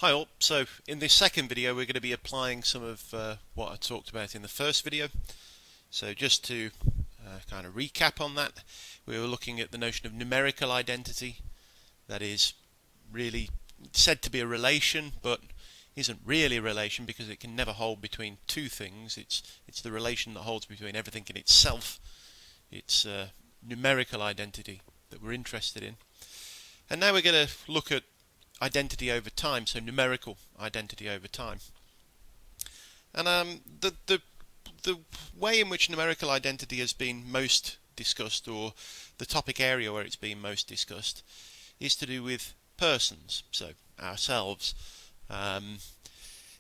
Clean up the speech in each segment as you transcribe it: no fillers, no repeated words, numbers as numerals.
Hi all, so in this second video we're going to be applying some of what I talked about in the first video. So just to kind of recap on that, we were looking at the notion of numerical identity, that is really said to be a relation but isn't really a relation because it can never hold between two things. It's the relation that holds between everything in itself. It's numerical identity that we're interested in. And now we're going to look at identity over time, so numerical identity over time. And the way in which numerical identity has been most discussed, or the topic area where it's been most discussed, is to do with persons, so ourselves.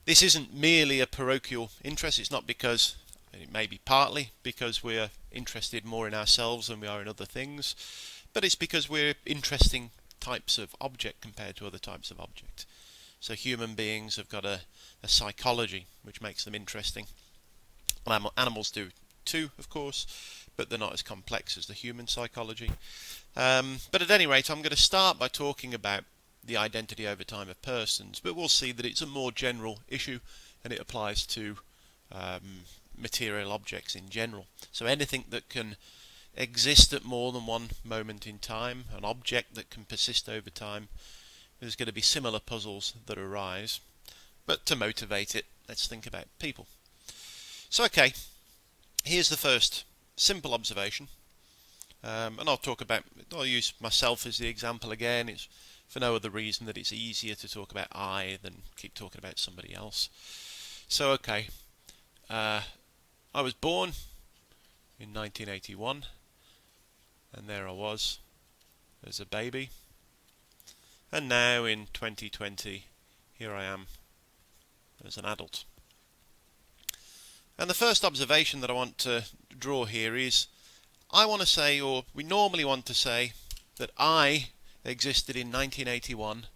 This isn't merely a parochial interest. It's not because, and it may be partly because we're interested more in ourselves than we are in other things, but it's because we're interesting types of object compared to other types of object. So human beings have got a psychology which makes them interesting. Animals do too, of course, but they're not as complex as the human psychology. But at any rate, I'm going to start by talking about the identity over time of persons, but we'll see that it's a more general issue and it applies to material objects in general. So anything that can exist at more than one moment in time, an object that can persist over time, there's going to be similar puzzles that arise. But to motivate it, let's think about people. So okay, here's the first simple observation, and I'll use myself as the example again. It's for no other reason that it's easier to talk about I than keep talking about somebody else. So okay, I was born in 1981. And there I was as a baby, and now in 2020 here I am as an adult. And the first observation that I want to draw here is I want to say, or we normally want to say, that I existed in 1981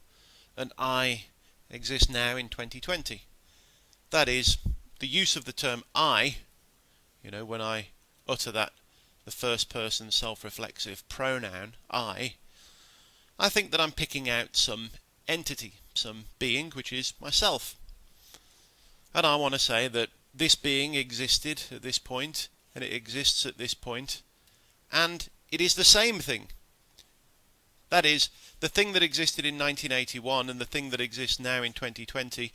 and I exist now in 2020. That is, the use of the term I, when I utter that the first person self-reflexive pronoun, I think that I'm picking out some entity, some being, which is myself. And I want to say that this being existed at this point, and it exists at this point, and it is the same thing. That is, the thing that existed in 1981 and the thing that exists now in 2020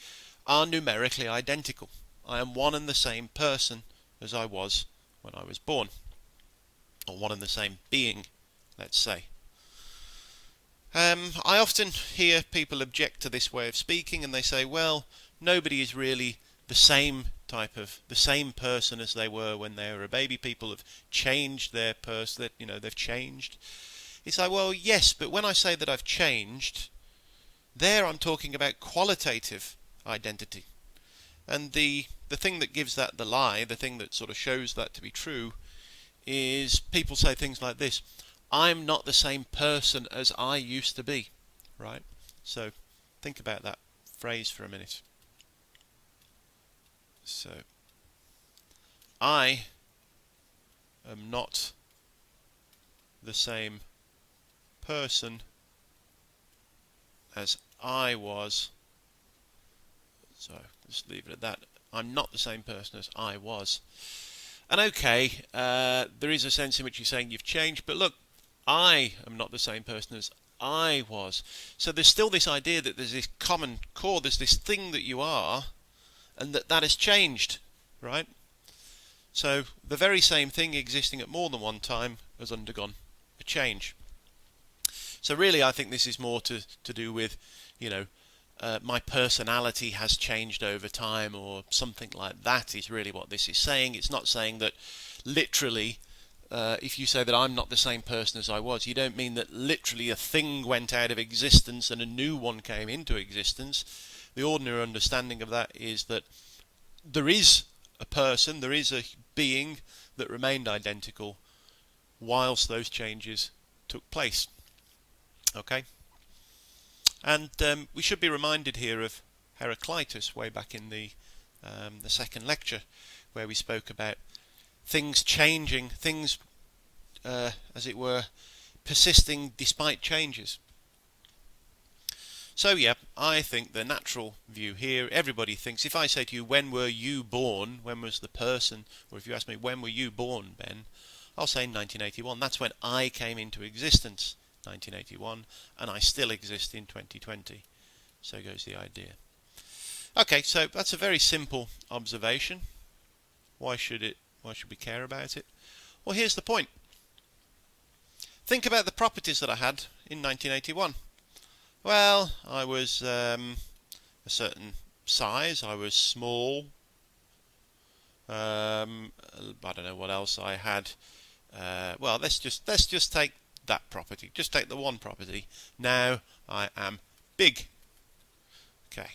are numerically identical. I am one and the same person as I was when I was born. Or one and the same being, let's say. I often hear people object to this way of speaking, and they say, well, nobody is really the same person as they were when they were a baby. People have changed their person, they've changed. It's like, well, yes, but when I say that I've changed, there I'm talking about qualitative identity. And the thing that gives that the lie, the thing that sort of shows that to be true, is people say things like this: I'm not the same person as I used to be, right? So think about that phrase for a minute. So I am not the same person as I was. So just leave it at that. I'm not the same person as I was. And okay, there is a sense in which you're saying you've changed, but look, I am not the same person as I was. So there's still this idea that there's this common core, there's this thing that you are, and that has changed, right? So the very same thing existing at more than one time has undergone a change. So really I think this is more to do with, my personality has changed over time, or something like that is really what this is saying. It's not saying that literally, if you say that I'm not the same person as I was, you don't mean that literally a thing went out of existence and a new one came into existence. The ordinary understanding of that is that there is a person, there is a being that remained identical whilst those changes took place. Okay? And we should be reminded here of Heraclitus way back in the second lecture, where we spoke about things changing, things, as it were, persisting despite changes. So yeah, I think the natural view here, everybody thinks, if I say to you, when were you born, when was the person, or if you ask me, when were you born, Ben, I'll say 1981. That's when I came into existence, 1981, and I still exist in 2020. So goes the idea. Okay, so that's a very simple observation. Why should we care about it? Well, here's the point. Think about the properties that I had in 1981. Well, I was a certain size. I was small. I don't know what else I had. Well, let's just take that property. Just take the one property. Now I am big. Okay.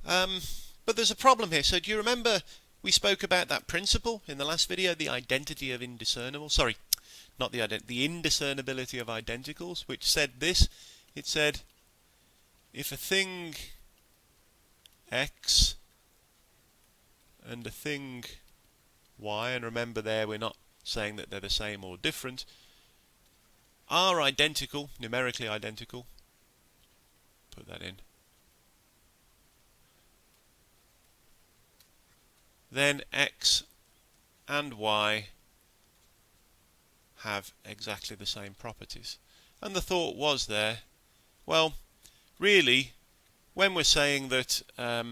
But there's a problem here. So do you remember we spoke about that principle in the last video, the identity of indiscernible? Sorry, not the indiscernibility of identicals, which said this. It said, if a thing X and a thing Y, and remember there we're not saying that they're the same or different, are identical, numerically identical, put that in, then X and Y have exactly the same properties. And the thought was there, well, really, when we're saying that a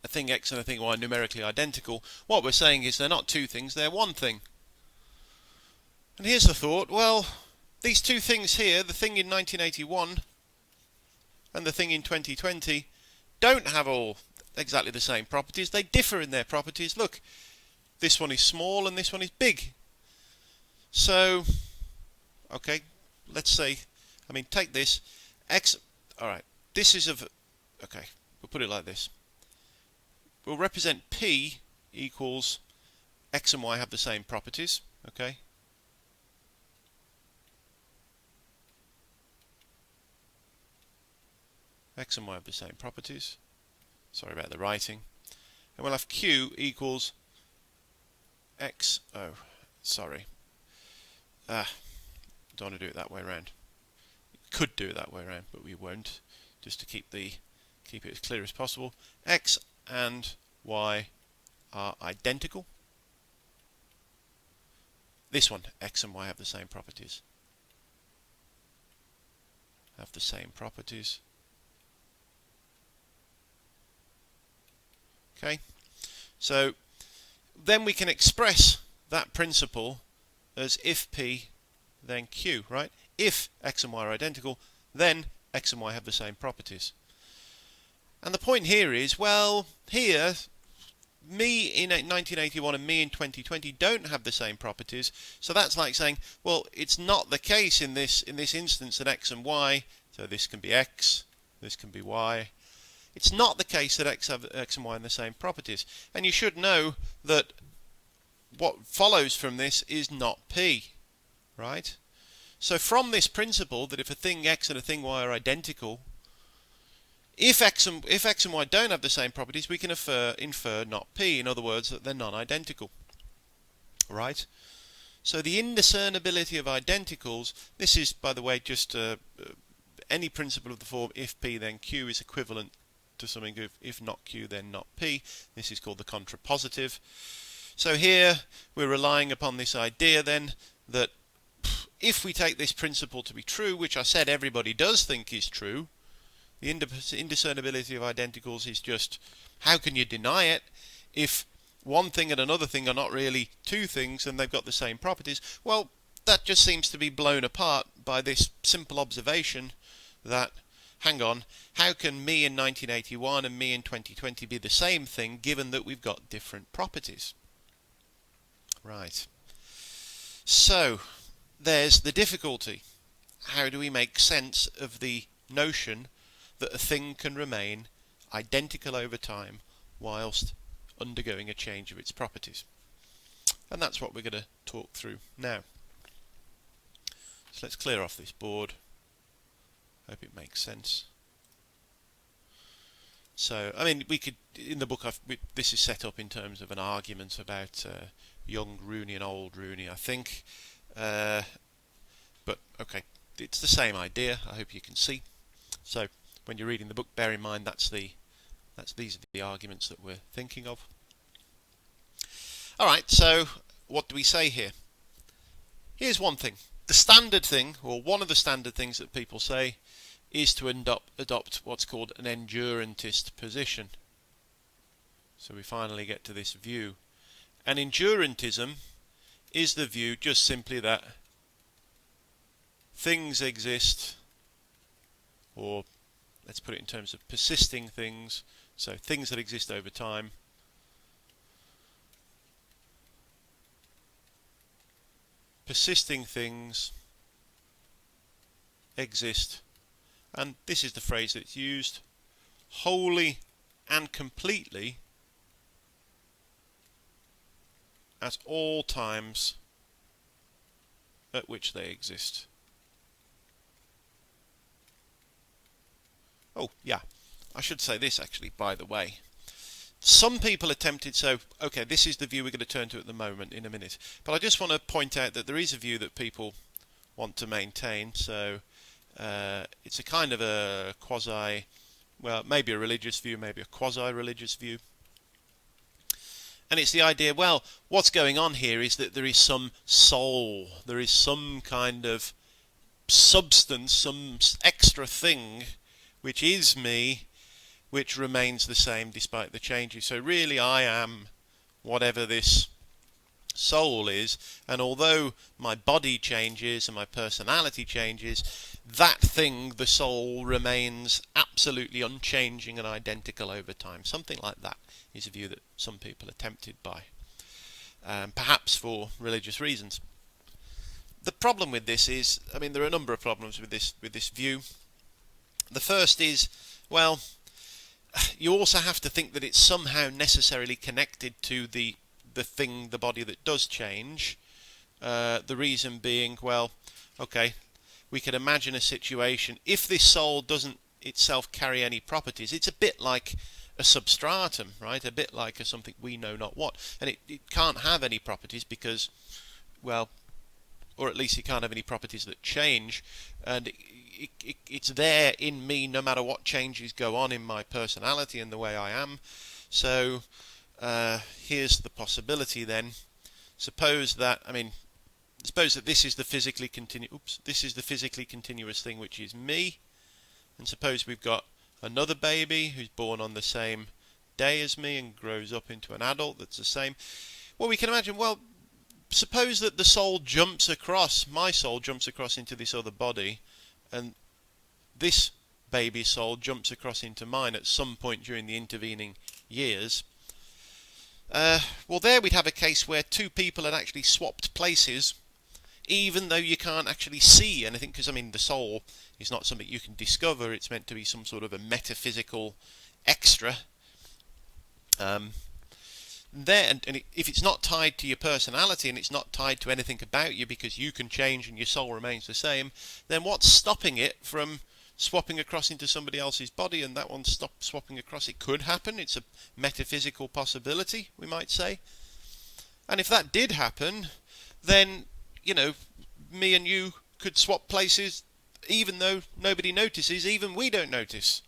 thing X and a thing Y are numerically identical, what we're saying is they're not two things, they're one thing. And here's the thought, well, these two things here, the thing in 1981 and the thing in 2020, don't have all exactly the same properties. They differ in their properties. Look, this one is small and this one is big. So, okay, let's say, take this, X, alright, this is okay, we'll put it like this. We'll represent P equals X and Y have the same properties, okay? X and Y have the same properties. Sorry about the writing. And we'll have Q equals X, don't want to do it that way around. Could do it that way around, but we won't, just to keep it as clear as possible. X and Y are identical. This one, X and Y have the same properties. Have the same properties. Okay, so then we can express that principle as if P, then Q, right? If X and Y are identical, then X and Y have the same properties. And the point here is, well, here, me in 1981 and me in 2020 don't have the same properties, so that's like saying, well, it's not the case in this instance that X and Y, so this can be X, this can be Y. It's not the case that X and Y have the same properties. And you should know that what follows from this is not P, right? So from this principle that if a thing X and a thing Y are identical, if X and Y don't have the same properties, we can infer not P. In other words, that they're non-identical, right? So the indiscernibility of identicals, this is, by the way, just any principle of the form if P then Q is equivalent to something if not Q then not P. This is called the contrapositive. So here we're relying upon this idea then that if we take this principle to be true, which I said everybody does think is true, the indiscernibility of identicals is just, how can you deny it if one thing and another thing are not really two things and they've got the same properties? Well, that just seems to be blown apart by this simple observation that, hang on, how can me in 1981 and me in 2020 be the same thing given that we've got different properties? Right. So, there's the difficulty. How do we make sense of the notion that a thing can remain identical over time whilst undergoing a change of its properties? And that's what we're going to talk through now. So let's clear off this board. Hope it makes sense. So, we could, in the book, this is set up in terms of an argument about young Rooney and old Rooney, I think. But, okay, it's the same idea. I hope you can see. So when you're reading the book, bear in mind these are the arguments that we're thinking of. All right. So what do we say here? Here's one thing. The standard thing, or one of the standard things that people say, is to adopt what's called an endurantist position. So we finally get to this view. And endurantism is the view just simply that things exist, or let's put it in terms of persisting things, so things that exist over time. Persisting things exist, and this is the phrase that's used, wholly and completely at all times at which they exist. Oh, yeah, I should say this actually, by the way. Some people attempted, so, okay, this is the view we're going to turn to at the moment in a minute. But I just want to point out that there is a view that people want to maintain. So it's a kind of a quasi, well, maybe a religious view, maybe a quasi-religious view. And it's the idea, well, what's going on here is that there is some soul, there is some kind of substance, some extra thing, which is me, which remains the same despite the changes. So really I am whatever this soul is, and although my body changes and my personality changes, that thing, the soul, remains absolutely unchanging and identical over time. Something like that is a view that some people are tempted by, perhaps for religious reasons. The problem with this is, I mean, there are a number of problems with this view. The first is, well, you also have to think that it's somehow necessarily connected to the thing, the body that does change. The reason being, well, okay, we could imagine a situation, if this soul doesn't itself carry any properties, it's a bit like a substratum, right? A bit like something we know not what. And it can't have any properties because, well, or at least it can't have any properties that change, and it's there in me no matter what changes go on in my personality and the way I am. So here's the possibility then. Suppose that this is the physically continuous thing, which is me, and suppose we've got another baby who's born on the same day as me and grows up into an adult that's the same. Well, we can imagine, well, suppose that the soul jumps across, my soul jumps across into this other body, and this baby's soul jumps across into mine at some point during the intervening years. Well, there we'd have a case where two people had actually swapped places, even though you can't actually see anything, because, I mean, the soul is not something you can discover. It's meant to be some sort of a metaphysical extra. If it's not tied to your personality and it's not tied to anything about you because you can change and your soul remains the same, then what's stopping it from swapping across into somebody else's body and that one stops swapping across? It could happen. It's a metaphysical possibility, we might say. And if that did happen, then, you know, me and you could swap places even though nobody notices, even we don't notice.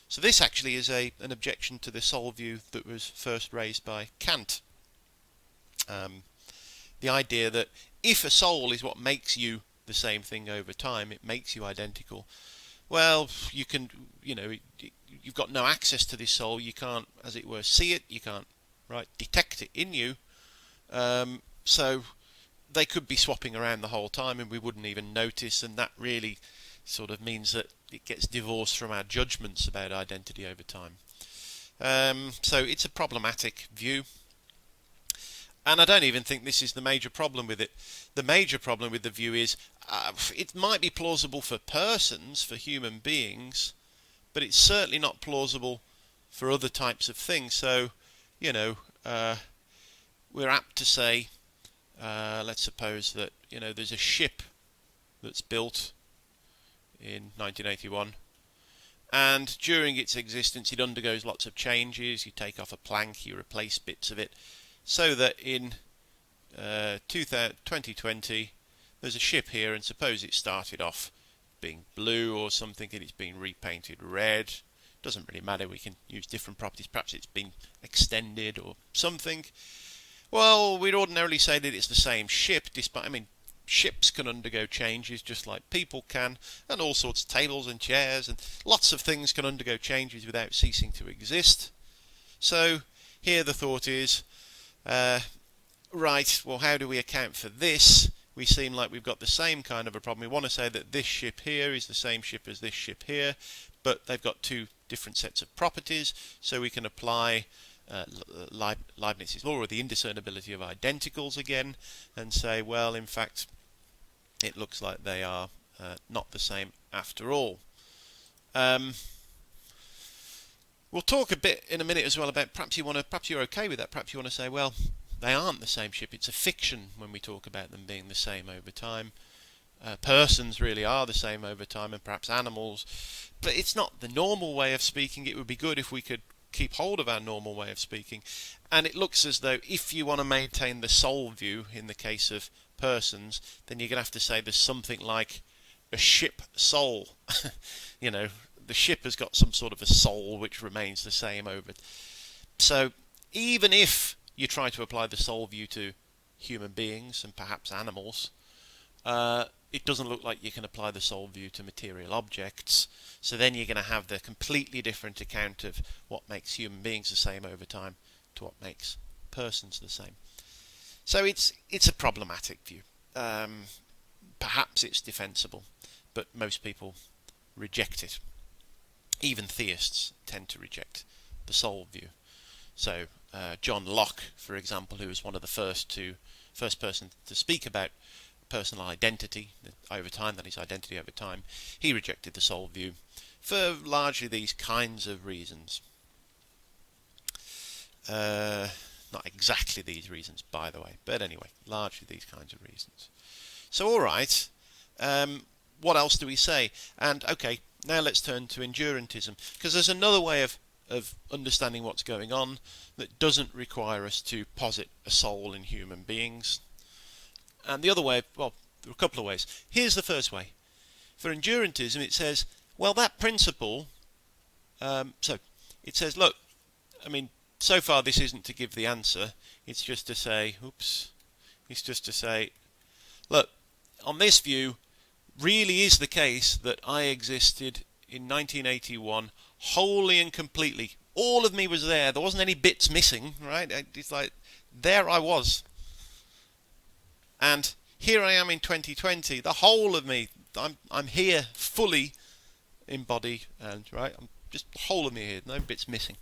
So this actually is an objection to the soul view that was first raised by Kant. The idea that if a soul is what makes you the same thing over time, it makes you identical, well, you've got no access to this soul, you can't, as it were, see it, you can't, right, detect it in you, so they could be swapping around the whole time and we wouldn't even notice, and that really sort of means that it gets divorced from our judgments about identity over time. So it's a problematic view, and I don't even think this is the major problem with it. The major problem with the view is it might be plausible for persons, for human beings, but it's certainly not plausible for other types of things. So, you know, we're apt to say, let's suppose that, you know, there's a ship that's built in 1981, and during its existence it undergoes lots of changes. You take off a plank, you replace bits of it, so that in 2020 there's a ship here, and suppose it started off being blue or something and it's been repainted red. Doesn't really matter, we can use different properties. Perhaps it's been extended or something. Well, we'd ordinarily say that it's the same ship, despite, ships can undergo changes just like people can, and all sorts of tables and chairs and lots of things can undergo changes without ceasing to exist. So here the thought is, right, well, how do we account for this? We seem like we've got the same kind of a problem. We want to say that this ship here is the same ship as this ship here, but they've got two different sets of properties, so we can apply Leibniz's law, or the indiscernibility of identicals again, and say, well, in fact, it looks like they are not the same after all. We'll talk a bit in a minute as well about perhaps you're okay with that. Perhaps you want to say, well, they aren't the same ship. It's a fiction when we talk about them being the same over time. Persons really are the same over time, and perhaps animals. But it's not the normal way of speaking. It would be good if we could keep hold of our normal way of speaking. And it looks as though if you want to maintain the soul view in the case of persons, then you're going to have to say there's something like a ship soul. The ship has got some sort of a soul which remains the same over. So even if you try to apply the soul view to human beings and perhaps animals, it doesn't look like you can apply the soul view to material objects. So then you're going to have the completely different account of what makes human beings the same over time to what makes persons the same. So it's a problematic view. Perhaps it's defensible, but most people reject it. Even theists tend to reject the soul view. So John Locke, for example, who was one of the first person to speak about personal identity over time, that is, identity over time, he rejected the soul view for largely these kinds of reasons. Not exactly these reasons, by the way, but anyway, largely these kinds of reasons. So, all right, what else do we say? And okay, now let's turn to endurantism, because there's another way of understanding what's going on that doesn't require us to posit a soul in human beings. And the other way, well, there are a couple of ways. Here's the first way. For endurantism, it says, well, that principle, so it says, look, so far this isn't to give the answer, it's just to say, look, on this view, really is the case that I existed in 1981 wholly and completely. All of me was there. There wasn't any bits missing, right? It's like, there I was. And here I am in 2020, the whole of me, I'm here fully in body, and right, I'm just the whole of me here, no bits missing.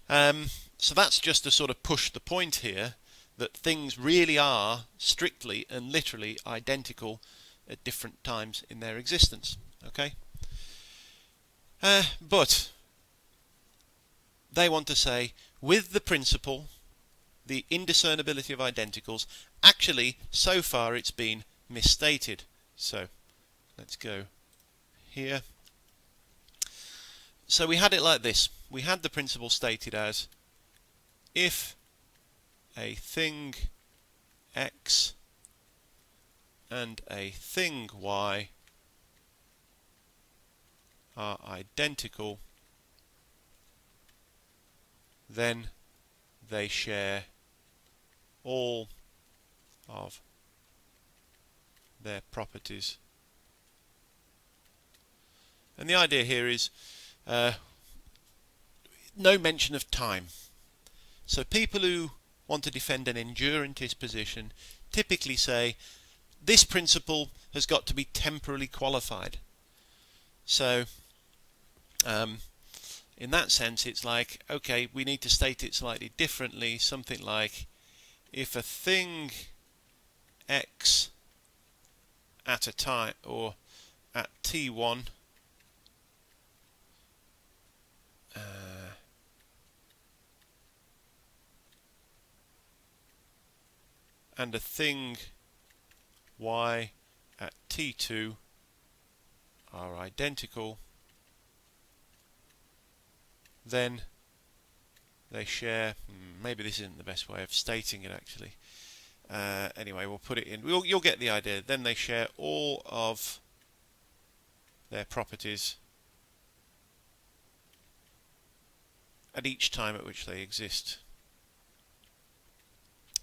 So that's just to sort of push the point here that things really are strictly and literally identical at different times in their existence. Okay? But they want to say, with the principle, the indiscernibility of identicals, actually, so far it's been misstated. So, let's go here. So we had it like this. We had the principle stated as, if a thing X and a thing Y are identical, then they share all of their properties. And the idea here is no mention of time. So people who want to defend an endurantist position typically say this principle has got to be temporally qualified. So in that sense it's like, okay, we need to state it slightly differently, something like, if a thing X at a time, or at T1 and a thing Y at T2 are identical, then they share, maybe this isn't the best way of stating it actually, Anyway, we'll put it in. You'll get the idea. Then they share all of their properties at each time at which they exist.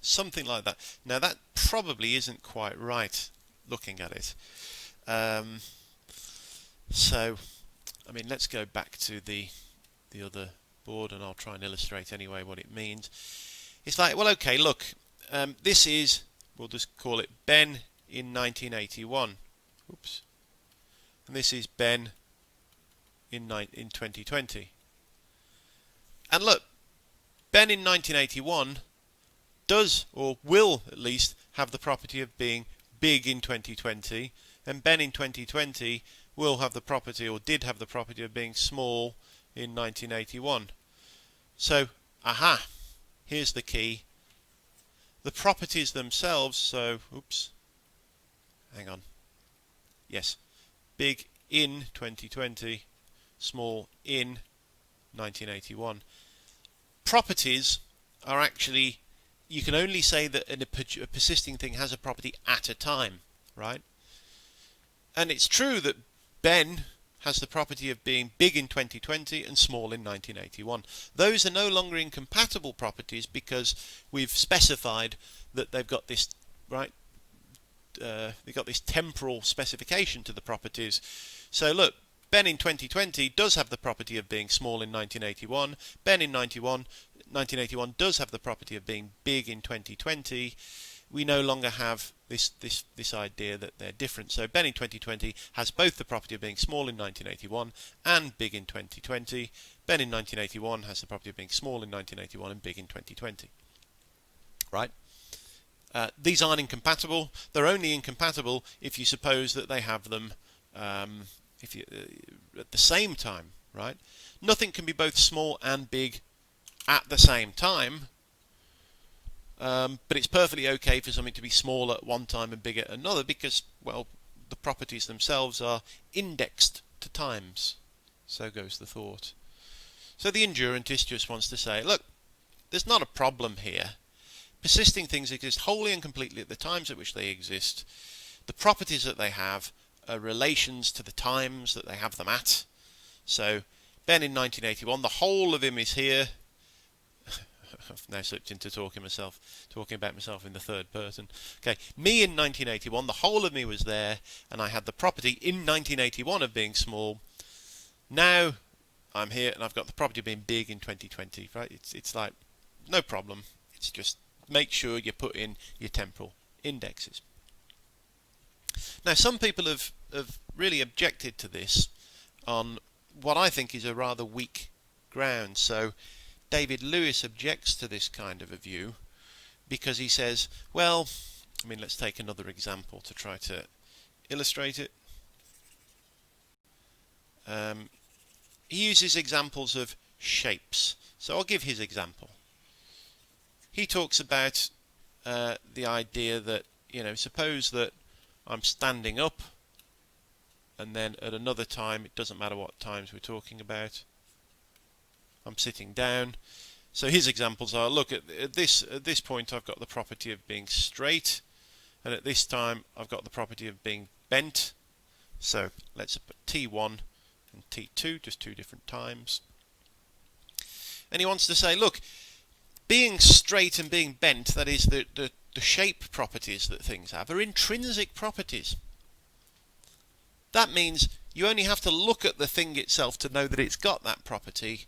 Something like that. Now that probably isn't quite right looking at it. So, I mean, let's go back to the other board and I'll try and illustrate anyway what it means. It's like, well, okay, look, this is, we'll just call it Ben in 1981. Oops. And this is Ben in 2020. And look, Ben in 1981 does, or will at least, have the property of being big in 2020, and Ben in 2020 will have the property, or did have the property, of being small in 1981. So, aha, here's the key. The properties themselves, so, oops, hang on, yes, big in 2020, small in 1981. Properties are actually, you can only say that a persisting thing has a property at a time, right? And it's true that Ben has the property of being big in 2020 and small in 1981. Those are no longer incompatible properties because we've specified that they've got this, right? They've got this temporal specification to the properties. So look, Ben in 2020 does have the property of being small in 1981. Ben in 1981 does have the property of being big in 2020. We no longer have this idea that they're different. So Ben in 2020 has both the property of being small in 1981 and big in 2020. Ben in 1981 has the property of being small in 1981 and big in 2020. Right? These aren't incompatible. They're only incompatible if you suppose that they have them at the same time, right? Nothing can be both small and big at the same time, but it's perfectly okay for something to be small at one time and big at another because, well, the properties themselves are indexed to times. So goes the thought. So the endurantist just wants to say, look, there's not a problem here. Persisting things exist wholly and completely at the times at which they exist. The properties that they have are relations to the times that they have them at. So Ben in 1981, the whole of him is here. I've now slipped into talking about myself in the third person. Okay, me in 1981, the whole of me was there, and I had the property in 1981 of being small. Now I'm here, and I've got the property of being big in 2020. Right? It's like no problem. It's just make sure you put in your temporal indexes. Now, some people have really objected to this on what I think is a rather weak ground. So David Lewis objects to this kind of a view because he says, well, I mean, let's take another example to try to illustrate it. He uses examples of shapes. So I'll give his example. He talks about the idea that, suppose that I'm standing up and then at another time, it doesn't matter what times we're talking about, I'm sitting down. So his examples are, look, at this point I've got the property of being straight, and at this time I've got the property of being bent. So let's put T1 and T2, just two different times. And he wants to say, look, being straight and being bent, that is the shape properties that things have, are intrinsic properties. That means you only have to look at the thing itself to know that it's got that property.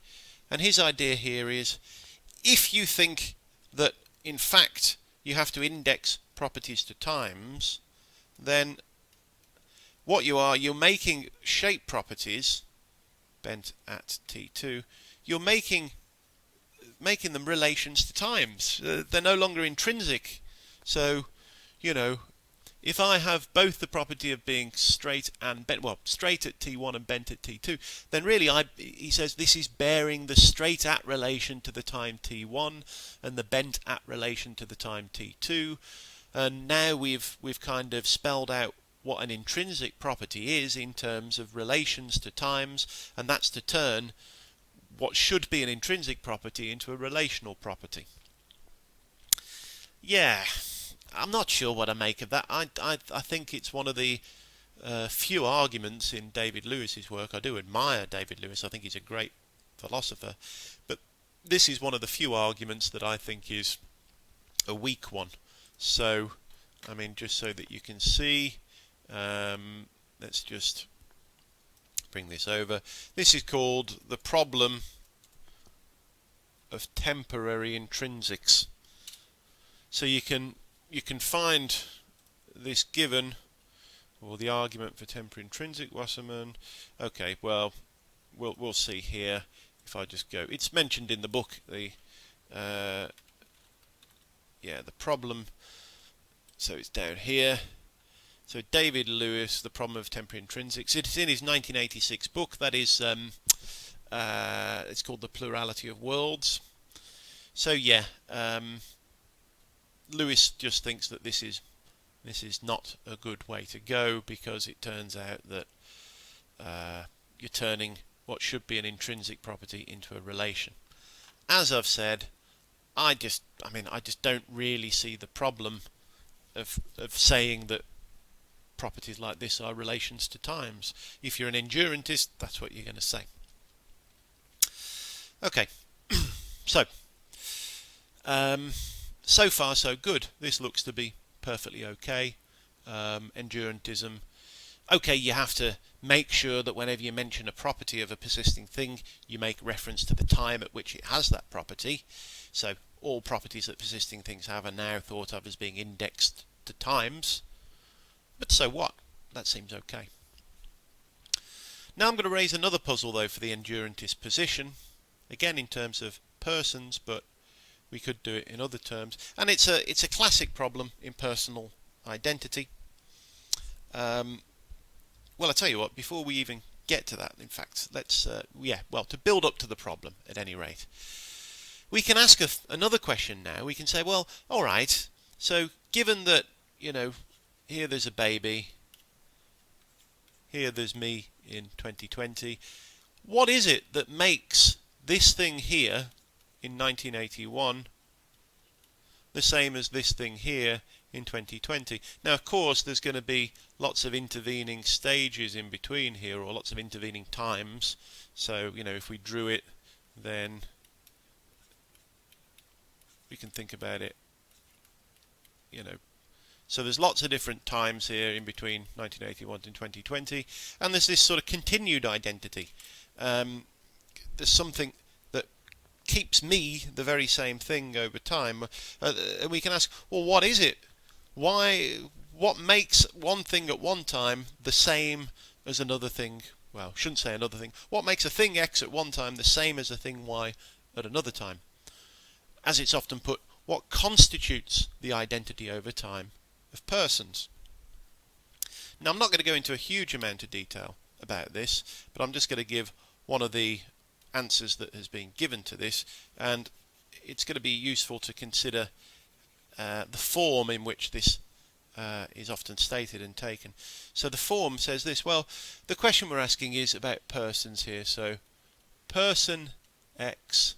And his idea here is, if you think that in fact you have to index properties to times, then what you're making shape properties, bent at T2, you're making them relations to times. They're no longer intrinsic. So, if I have both the property of being straight and bent, well, straight at T1 and bent at T2, then really he says this is bearing the straight at relation to the time T1 and the bent at relation to the time T2. And now we've kind of spelled out what an intrinsic property is in terms of relations to times, and that's to turn what should be an intrinsic property into a relational property. Yeah, I'm not sure what I make of that. I think it's one of the few arguments in David Lewis's work. I do admire David Lewis. I think he's a great philosopher, but this is one of the few arguments that I think is a weak one. So, I mean, just so that you can see, let's just bring this over. This is called the problem of temporary intrinsics. So you can find this given, or the argument for temporary intrinsic, Wasserman. Okay, well, we'll see here. If I just go, it's mentioned in the book. The problem. So it's down here. So David Lewis, the problem of temporary intrinsics. It's in his 1986 book. That is, it's called The Plurality of Worlds. So yeah, Lewis just thinks that this is not a good way to go, because it turns out that you're turning what should be an intrinsic property into a relation. As I've said, I just don't really see the problem of saying that properties like this are relations to times. If you're an endurantist, that's what you're going to say. Okay, so so far so good. This looks to be perfectly okay. Endurantism. Okay, you have to make sure that whenever you mention a property of a persisting thing, you make reference to the time at which it has that property. So all properties that persisting things have are now thought of as being indexed to times. But so what? That seems okay. Now I'm going to raise another puzzle, though, for the endurantist position. Again, in terms of persons, but we could do it in other terms. And it's a classic problem in personal identity. Well, I tell you what, before we even get to that, in fact, let's, to build up to the problem, at any rate, we can ask another question now. We can say, well, all right, so given that, here there's a baby, here there's me in 2020, what is it that makes this thing here in 1981 the same as this thing here in 2020? Now, of course, there's going to be lots of intervening stages in between here, or lots of intervening times. So, if we drew it, then we can think about it, So there's lots of different times here in between 1981 and 2020, and there's this sort of continued identity. There's something that keeps me the very same thing over time. And we can ask, well, what is it? What makes one thing at one time the same as another thing? Well, shouldn't say another thing. What makes a thing X at one time the same as a thing Y at another time? As it's often put, what constitutes the identity over time of persons? Now, I'm not going to go into a huge amount of detail about this, but I'm just going to give one of the answers that has been given to this, and it's going to be useful to consider the form in which this is often stated and taken. So the form says this. Well, the question we're asking is about persons here. So person X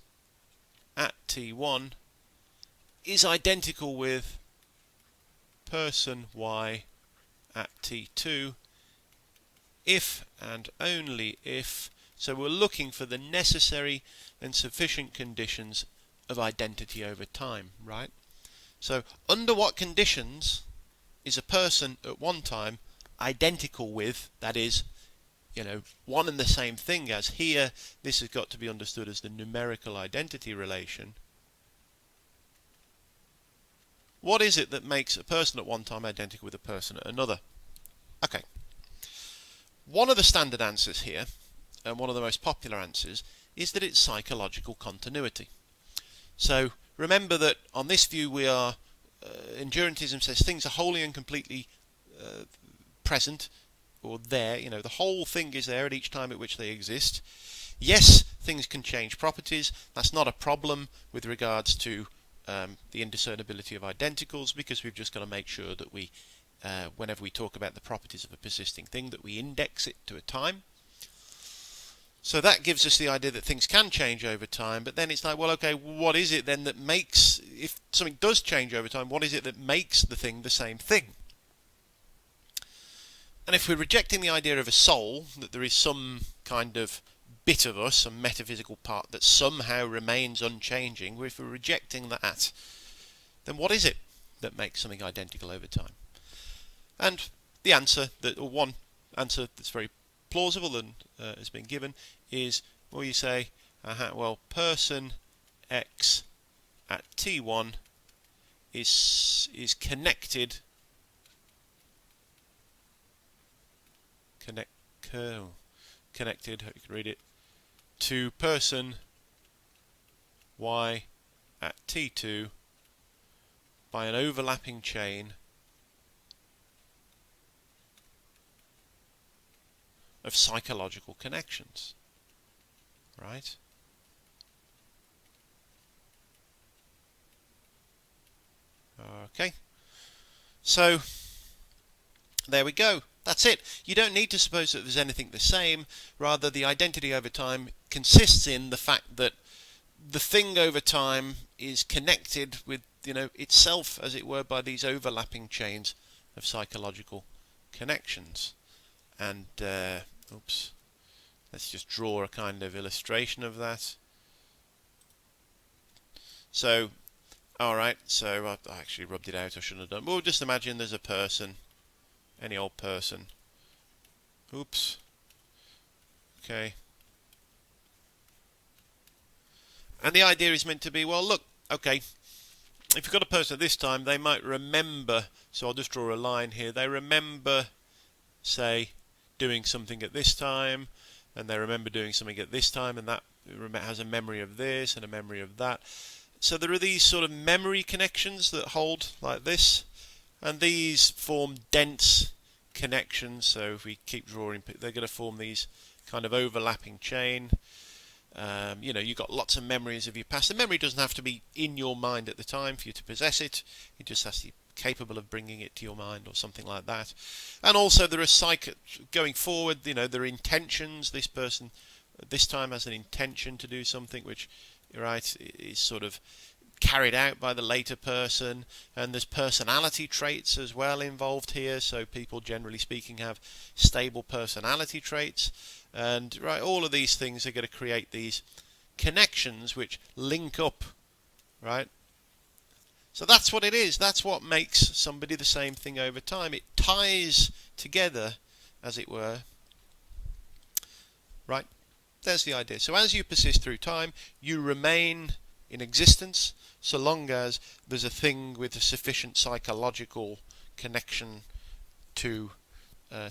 at T1 is identical with person Y at T2 if and only if. So we're looking for the necessary and sufficient conditions of identity over time, right? So under what conditions is a person at one time identical with, that is, one and the same thing as? Here, this has got to be understood as the numerical identity relation. What is it that makes a person at one time identical with a person at another? Okay. One of the standard answers here, and one of the most popular answers, is that it's psychological continuity. So remember that on this view we are, Endurantism says things are wholly and completely present, or there, the whole thing is there at each time at which they exist. Yes, things can change properties. That's not a problem with regards to the indiscernibility of identicals, because we've just got to make sure that we, whenever we talk about the properties of a persisting thing, that we index it to a time. So that gives us the idea that things can change over time, but then it's like, well, okay, what is it then that makes, if something does change over time, what is it that makes the thing the same thing? And if we're rejecting the idea of a soul, that there is some kind of bit of us, some metaphysical part that somehow remains unchanging, if we're rejecting that, then what is it that makes something identical over time? And the answer, or one answer that's very plausible and has been given, is, well, you say, well, person X at T1 is connected connected, how you can read it, to person Y at T2 by an overlapping chain of psychological connections, right? Okay, so there we go. That's it. You don't need to suppose that there's anything the same. Rather, the identity over time consists in the fact that the thing over time is connected with, itself, as it were, by these overlapping chains of psychological connections. And let's just draw a kind of illustration of that. So, alright, so I actually rubbed it out, I shouldn't have done. Well, just imagine there's a person, any old person. Oops. Okay. And the idea is meant to be, well, look, okay, if you've got a person at this time, they might remember, so I'll just draw a line here, they remember, say, doing something at this time, and they remember doing something at this time, and that has a memory of this and a memory of that. So there are these sort of memory connections that hold like this, and these form dense connections. So if we keep drawing, they're going to form these kind of overlapping chain. You've got lots of memories of your past. The memory doesn't have to be in your mind at the time for you to possess it. It just has to be capable of bringing it to your mind or something like that. And also there are going forward, there are intentions. This person this time has an intention to do something which, right, is sort of carried out by the later person, and there's personality traits as well involved here. So people, generally speaking, have stable personality traits, and right, all of these things are going to create these connections which link up, right? So that's what it is. That's what makes somebody the same thing over time. It ties together, as it were, right? There's the idea. So as you persist through time, you remain in existence so long as there's a thing with a sufficient psychological connection to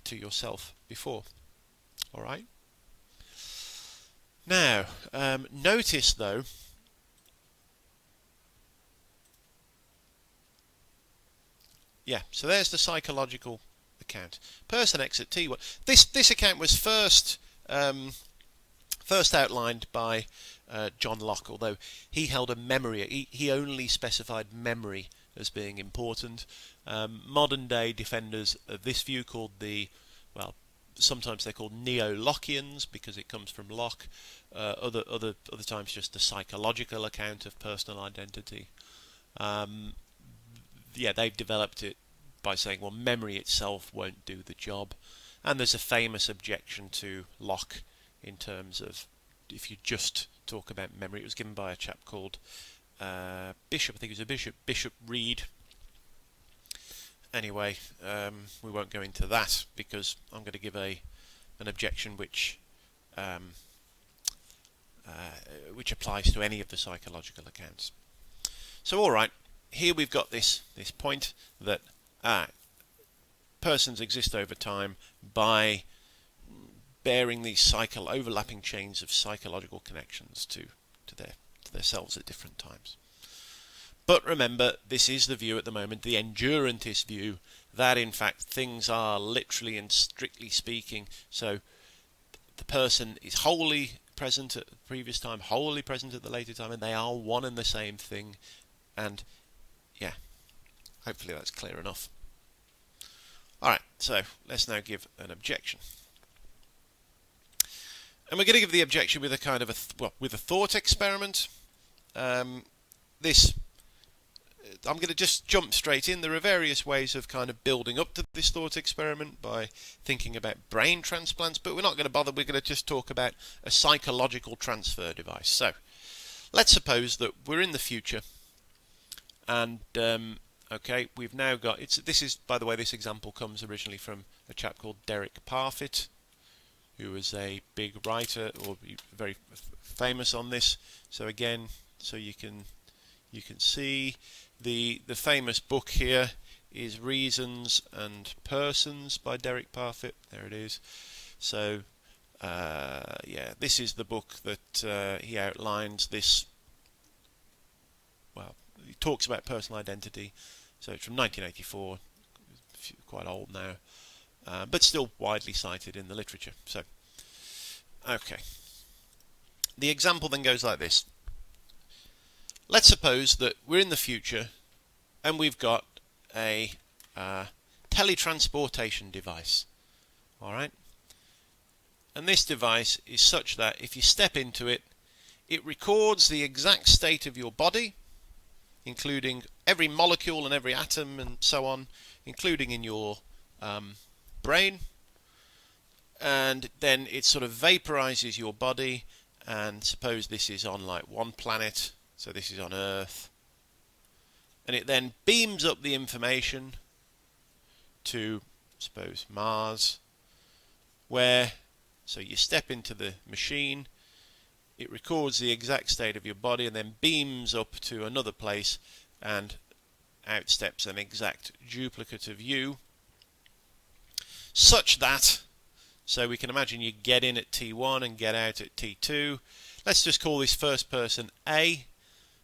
yourself before. All right. Now, notice though, yeah. So there's the psychological account. Person X at T1. This account was first outlined by John Locke, although he held a memory. He only specified memory as being important. Modern day defenders of this view, called sometimes they're called neo-Lockeans because it comes from Locke. Other times just the psychological account of personal identity. They've developed it by saying, well, memory itself won't do the job. And there's a famous objection to Locke in terms of, if you just talk about memory. It was given by a chap called Bishop. I think it was Bishop Reed. Anyway, we won't go into that because I'm going to give an objection which applies to any of the psychological accounts. So, all right, here we've got this point that persons exist over time by bearing these overlapping chains of psychological connections to their selves at different times. But remember, this is the view at the moment, the endurantist view, that in fact things are literally and strictly speaking, so the person is wholly present at the previous time, wholly present at the later time, and they are one and the same thing. And yeah, hopefully that's clear enough. Alright, so let's now give an objection. And we're going to give the objection with a kind of with a thought experiment. This I'm going to just jump straight in. There are various ways of kind of building up to this thought experiment by thinking about brain transplants, but we're not going to bother. We're going to just talk about a psychological transfer device. So let's suppose that we're in the future, and okay, we've now got this is, by the way, this example comes originally from a chap called Derek Parfit, who was a big writer, or very famous on this. So again, so you can see the famous book here is Reasons and Persons by Derek Parfit. There it is. So yeah, this is the book that he outlines this. Well, he talks about personal identity. So it's from 1984, quite old now, but still widely cited in the literature. So, okay. The example then goes like this. Let's suppose that we're in the future and we've got a teletransportation device. Alright? And this device is such that if you step into it, it records the exact state of your body, including every molecule and every atom and so on, including in your brain. And then it sort of vaporizes your body, and suppose this is on like one planet. So this is on Earth, and it then beams up the information to, suppose, Mars, where, so you step into the machine, it records the exact state of your body and then beams up to another place, and out steps an exact duplicate of you, such that, so we can imagine you get in at T1 and get out at T2. Let's just call this first person A.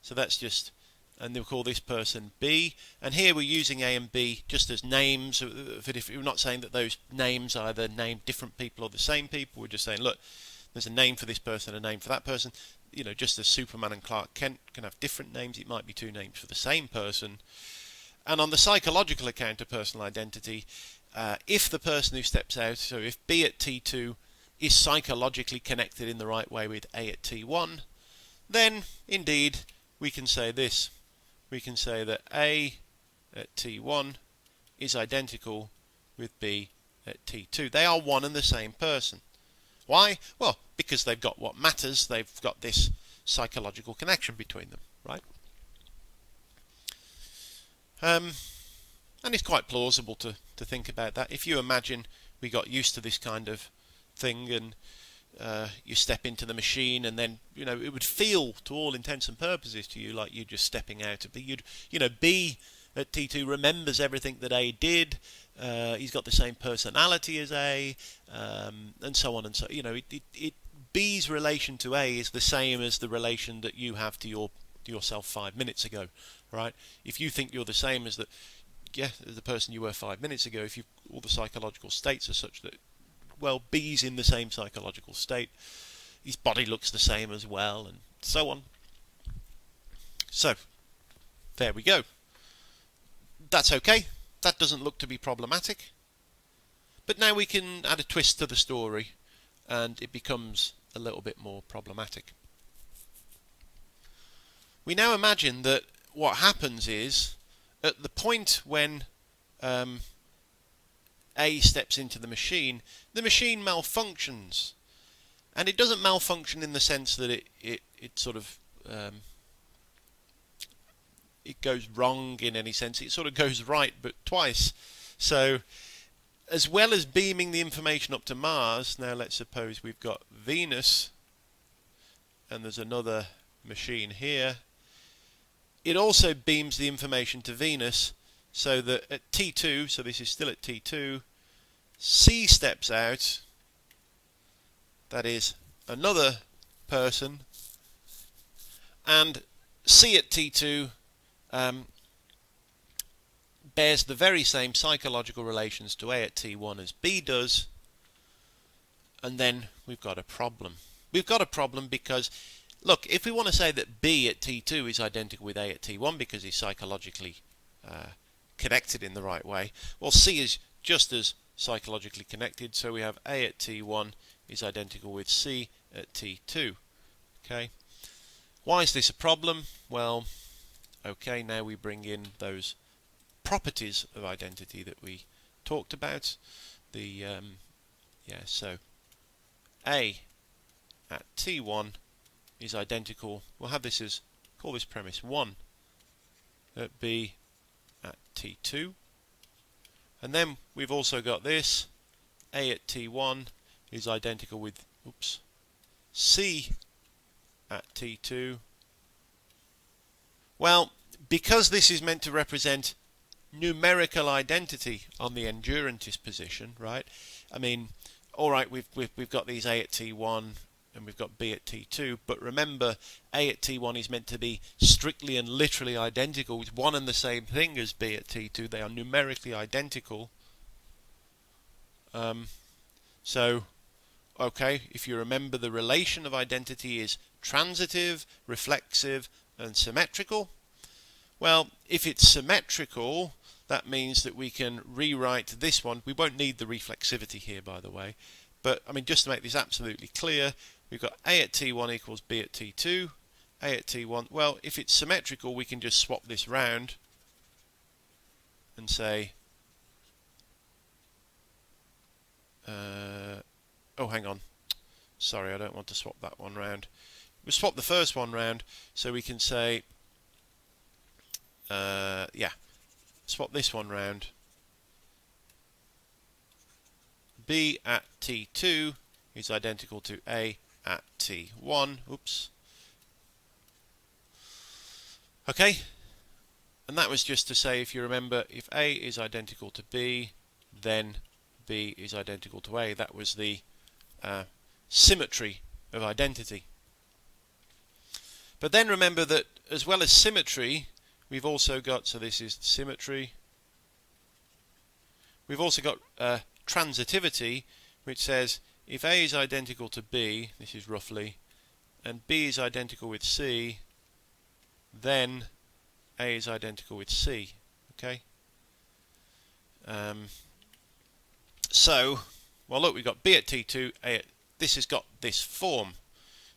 So that's just, and they'll call this person B. And here we're using A and B just as names. If we're not saying that those names either name different people or the same people. We're just saying, look, there's a name for this person, a name for that person. You know, just as Superman and Clark Kent can have different names, it might be two names for the same person. And on the psychological account of personal identity, if the person who steps out, so if B at T2 is psychologically connected in the right way with A at T1, then indeed we can say this. We can say that A at T1 is identical with B at T2. They are one and the same person. Why? Well, because they've got what matters. They've got this psychological connection between them, right? And it's quite plausible to think about that. If you imagine we got used to this kind of thing, and you step into the machine, and then it would feel, to all intents and purposes, to you like you're just stepping out of the. B at T2 remembers everything that A did. He's got the same personality as A, and so on and so. B's relation to A is the same as the relation that you have to yourself 5 minutes ago, right? If you think you're the same as the person you were 5 minutes ago, if all the psychological states are such that, well, B's in the same psychological state, his body looks the same as well, and so on. So, there we go. That's okay. That doesn't look to be problematic. But now we can add a twist to the story, and it becomes a little bit more problematic. We now imagine that what happens is, at the point when A steps into the machine malfunctions. And it doesn't malfunction in the sense that it sort of it goes wrong in any sense. It sort of goes right, but twice. So as well as beaming the information up to Mars, now let's suppose we've got Venus, and there's another machine here. It also beams the information to Venus, so that at T2, so this is still at T2, C steps out, that is another person, and C at T2 bears the very same psychological relations to A at T1 as B does, and then we've got a problem. We've got a problem because, look, if we want to say that B at T2 is identical with A at T1 because he's psychologically connected in the right way, well, C is just as psychologically connected, so we have A at T1 is identical with C at T2. Okay. Why is this a problem? Well, okay, now we bring in those properties of identity that we talked about. So A at T1 is identical. We'll have this as, call this premise 1 at B at T2. And then we've also got this, A at T1 is identical with, C at T2. Well, because this is meant to represent numerical identity on the endurantist position, right? I mean, all right, we've got these A at T1 and we've got B at T2, but remember, A at T1 is meant to be strictly and literally identical. It's one and the same thing as B at T2. They are numerically identical. So, okay, if you remember, the relation of identity is transitive, reflexive, and symmetrical. Well, if it's symmetrical, that means that we can rewrite this one. We won't need the reflexivity here, by the way. But, I mean, just to make this absolutely clear, we've got A at T1 equals B at T2. A at T1, well, if it's symmetrical, we can just swap this round and say, oh, hang on. Sorry, I don't want to swap that one round. We'll swap the first one round, so we can say, swap this one round. B at T2 is identical to A at T1. Oops. Okay, and that was just to say, if you remember, if A is identical to B, then B is identical to A. That was the symmetry of identity. But then remember that as well as symmetry, we've also got, so this is symmetry, we've also got transitivity, which says if A is identical to B, this is roughly, and B is identical with C, then A is identical with C. Okay? So, well, look, we've got B at T2, A at, this has got this form.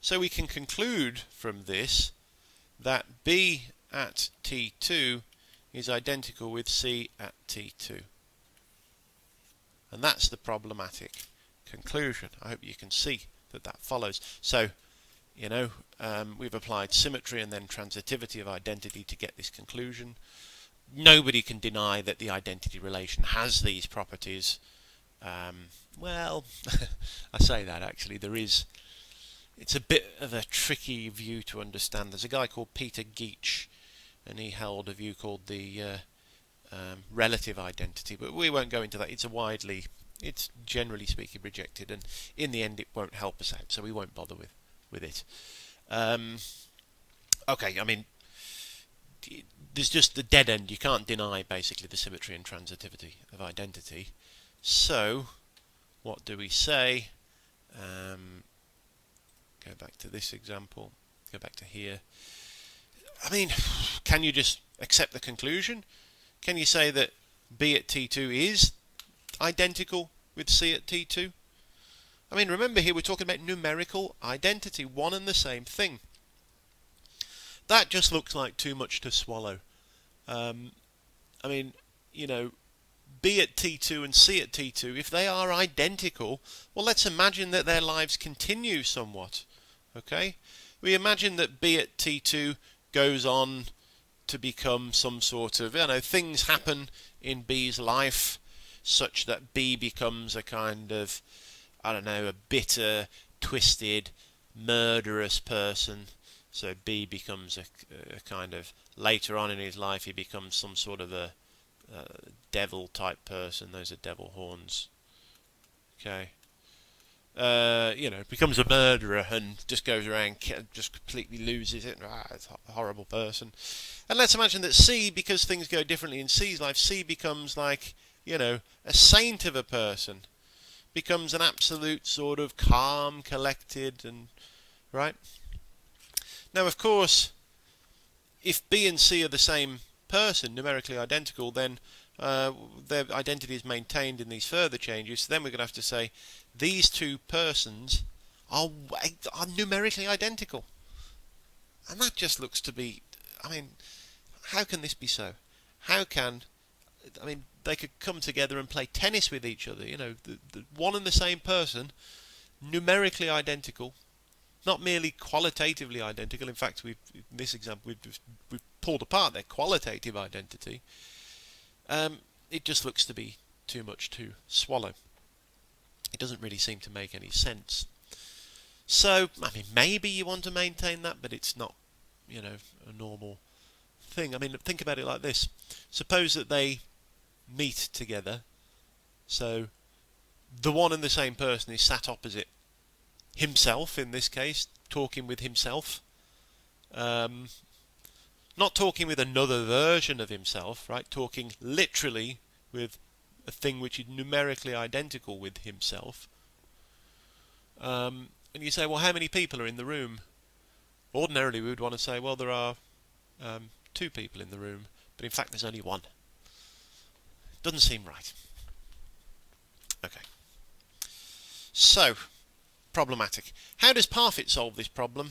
So we can conclude from this that B at T2 is identical with C at T2. And that's the problematic conclusion. I hope you can see that that follows. So, you know, we've applied symmetry and then transitivity of identity to get this conclusion. Nobody can deny that the identity relation has these properties. Well, I say that actually, it's a bit of a tricky view to understand. There's a guy called Peter Geach, and he held a view called the relative identity, but we won't go into that. It's generally speaking rejected, and in the end it won't help us out, so we won't bother with it. Okay, I mean, there's just the dead end. You can't deny basically the symmetry and transitivity of identity. So, what do we say? Go back to this example. Go back to here. I mean, can you just accept the conclusion? Can you say that B at T2 is identical with C at T2? I mean, remember here we're talking about numerical identity, one and the same thing. That just looks like too much to swallow. I mean, you know, B at T2 and C at T2, if they are identical, well, let's imagine that their lives continue somewhat. Okay? We imagine that B at T2 goes on to become some sort of, things happen in B's life such that B becomes a kind of, a bitter, twisted, murderous person. So B becomes a kind of, later on in his life, he becomes some sort of a devil type person. Those are devil horns. Okay. Becomes a murderer and just goes around, just completely loses it. It's a horrible person. And let's imagine that C, because things go differently in C's life, C becomes like, a saint of a person. Becomes an absolute sort of calm, collected, and right? Now, of course, if B and C are the same person, numerically identical, then, their identity is maintained in these further changes, so then we're going to have to say these two persons are numerically identical. And that just looks to be, I mean, how can this be so? How can, I mean, they could come together and play tennis with each other, you know, the one and the same person, numerically identical, not merely qualitatively identical. In fact, in this example, we've pulled apart their qualitative identity. It just looks to be too much to swallow. It doesn't really seem to make any sense. So, I mean, maybe you want to maintain that, but it's not, you know, a normal thing. I mean, think about it like this. Suppose that they meet together, so the one and the same person is sat opposite himself, in this case, talking with himself. Not talking with another version of himself, right? Talking literally with a thing which is numerically identical with himself. And you say, well, how many people are in the room? Ordinarily, we would want to say, well, there are two people in the room, but in fact, there's only one. Doesn't seem right. Okay. So, problematic. How does Parfit solve this problem?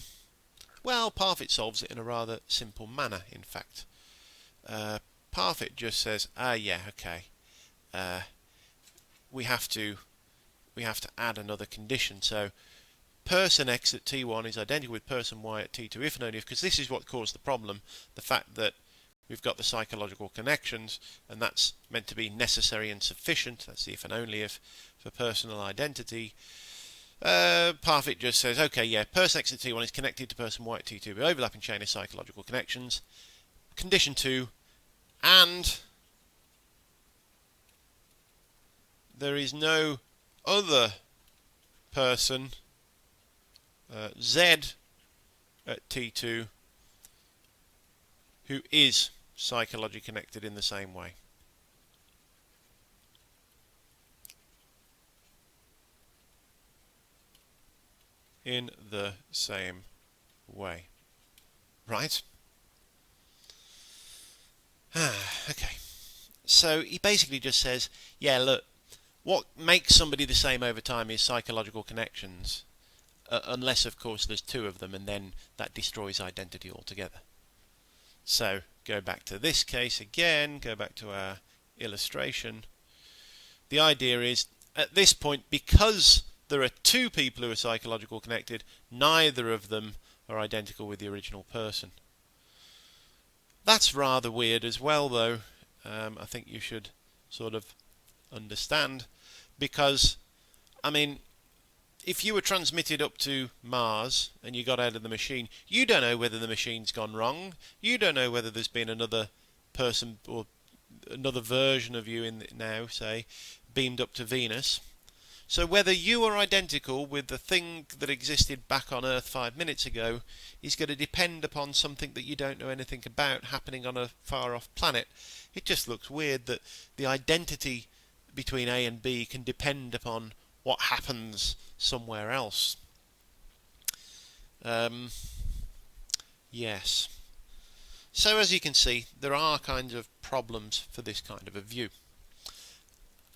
Well, Parfit solves it in a rather simple manner, in fact. Parfit just says, yeah, okay. We have to add another condition. So, person X at T1 is identical with person Y at T2 if and only if, because this is what caused the problem, the fact that we've got the psychological connections, and that's meant to be necessary and sufficient. That's the if and only if for personal identity. Parfit just says, okay, yeah, person X at T1 is connected to person Y at T2 with overlapping chain of psychological connections. Condition 2, and there is no other person Z at T2 who is psychologically connected in the same way. In the same way. Right? Okay. So he basically just says, yeah, look, what makes somebody the same over time is psychological connections, unless, of course, there's two of them, and then that destroys identity altogether. So, go back to this case again, go back to our illustration. The idea is, at this point, because there are two people who are psychological connected, neither of them are identical with the original person. That's rather weird as well, though. I think you should sort of understand, because, I mean, if you were transmitted up to Mars and you got out of the machine, you don't know whether the machine's gone wrong. You don't know whether there's been another person or another version of you in now, say, beamed up to Venus. So whether you are identical with the thing that existed back on Earth 5 minutes ago is going to depend upon something that you don't know anything about happening on a far-off planet. It just looks weird that the identity between A and B can depend upon what happens somewhere else. Yes. So as you can see, there are kinds of problems for this kind of a view.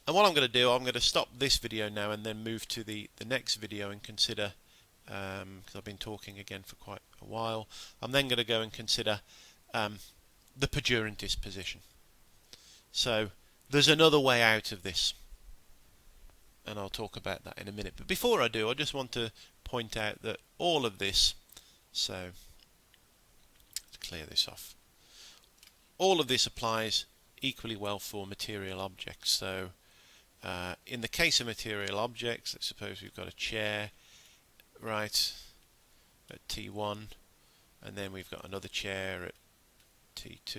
And what I'm going to do, I'm going to stop this video now and then move to the next video and consider, because I've been talking again for quite a while, I'm then going to go and consider the Perdurantist position. So there's another way out of this, and I'll talk about that in a minute. But before I do, I just want to point out that all of this, so let's clear this off, all of this applies equally well for material objects. So in the case of material objects, let's suppose we've got a chair, right, at T1, and then we've got another chair at T2,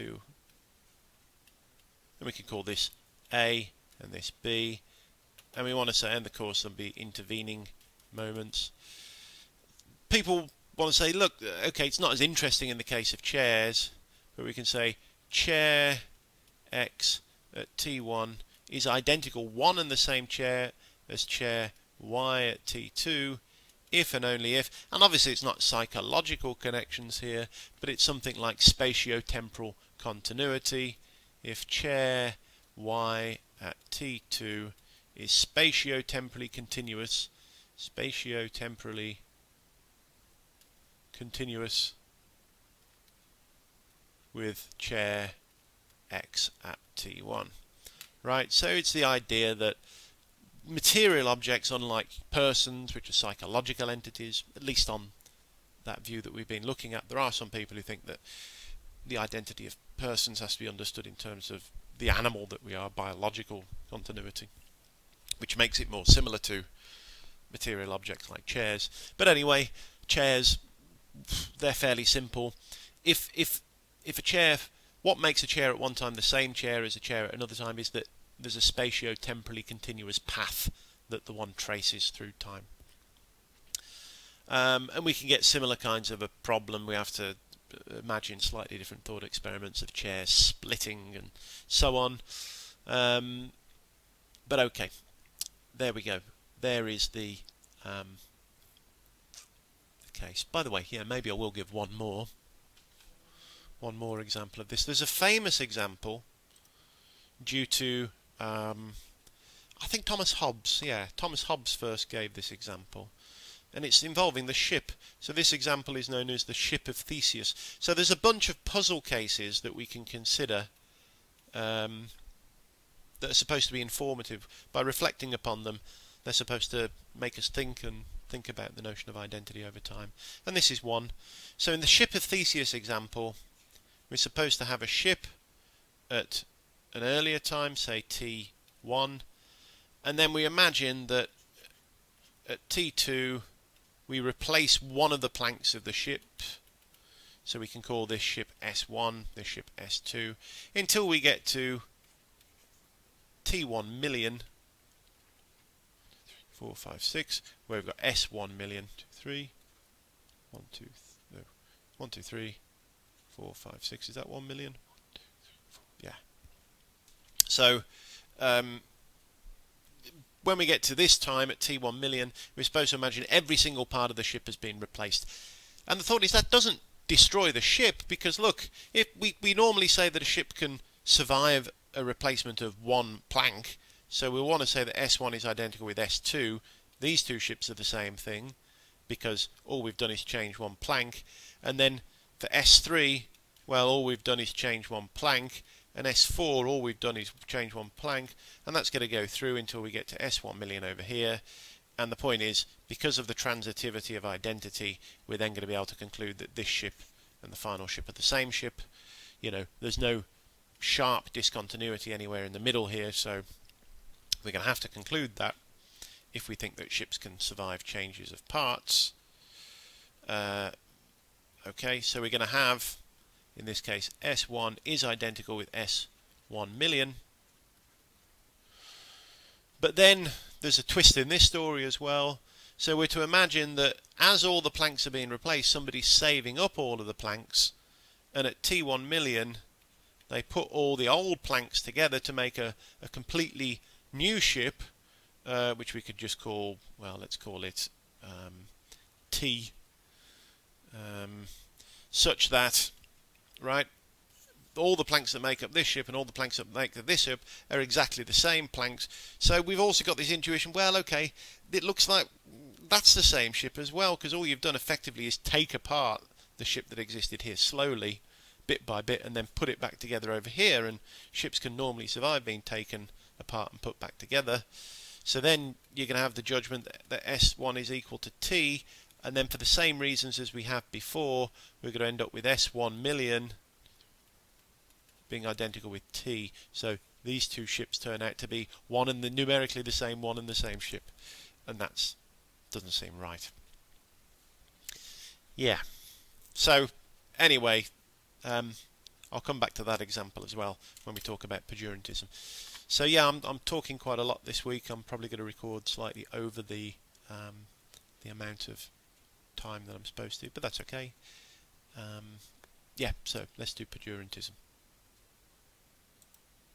and we can call this A and this B, and we want to say, and of course there'll be intervening moments. People want to say, look, okay, it's not as interesting in the case of chairs, but we can say chair X at T1 is identical, one and the same chair as chair Y at T2, if and only if, and obviously it's not psychological connections here, but it's something like spatiotemporal continuity. If chair y at t2 is spatiotemporally continuous, spatiotemporally continuous with chair x at t1. Right, so it's the idea that material objects, unlike persons, which are psychological entities, at least on that view that we've been looking at, there are some people who think that the identity of persons has to be understood in terms of the animal that we are, biological continuity, which makes it more similar to material objects like chairs. But anyway, chairs, they're fairly simple. If a chair, what makes a chair at one time the same chair as a chair at another time is that there's a spatio-temporally continuous path that the one traces through time. And we can get similar kinds of a problem. We have to imagine slightly different thought experiments of chairs splitting and so on. But okay, there we go. There is the case. By the way, yeah, maybe I will give one more example of this. There's a famous example due to I think Thomas Hobbes. Yeah, Thomas Hobbes first gave this example, and it's involving the ship. So this example is known as the ship of Theseus. So there's a bunch of puzzle cases that we can consider that are supposed to be informative. By reflecting upon them, they're supposed to make us think about the notion of identity over time. And this is one. So in the ship of Theseus example, we're supposed to have a ship at an earlier time, say t1, and then we imagine that at t2 we replace one of the planks of the ship, so we can call this ship S1, this ship S2, until we get to T1 million, 4, 5, 6, where we've got S1 million, 2, 3, 1, 2, no, 1, 2, 3, 4, 5, 6, is that 1 million? 1, 2, 3, 4, yeah. So, when we get to this time at T1 million, we're supposed to imagine every single part of the ship has been replaced. And the thought is that doesn't destroy the ship, because look, if we normally say that a ship can survive a replacement of one plank, so we want to say that S1 is identical with S2. These two ships are the same thing, because all we've done is change one plank. And then for S3, well, all we've done is change one plank, and S4, all we've done is change one plank, and that's going to go through until we get to S1 million over here. And the point is, because of the transitivity of identity, we're then going to be able to conclude that this ship and the final ship are the same ship. You know, there's no sharp discontinuity anywhere in the middle here, so we're going to have to conclude that if we think that ships can survive changes of parts. Okay, so we're going to have, in this case, S1 is identical with S1 million. But then there's a twist in this story as well. So we're to imagine that as all the planks are being replaced, somebody's saving up all of the planks, and at T1 million they put all the old planks together to make a completely new ship, which we could just call, well, let's call it T, such that, right, all the planks that make up this ship and all the planks that make up this ship are exactly the same planks. So we've also got this intuition, well, okay, it looks like that's the same ship as well, because all you've done effectively is take apart the ship that existed here slowly, bit by bit, and then put it back together over here, and ships can normally survive being taken apart and put back together. So then you're going to have the judgment that S1 is equal to T, and then for the same reasons as we have before, we're going to end up with S1 million being identical with T. So these two ships turn out to be one and numerically the same one and the same ship, and that doesn't seem right. Yeah. So anyway, I'll come back to that example as well when we talk about Perdurantism. So yeah, I'm talking quite a lot this week. I'm probably going to record slightly over the amount of time that I'm supposed to, but that's okay. Yeah, so let's do Perdurantism.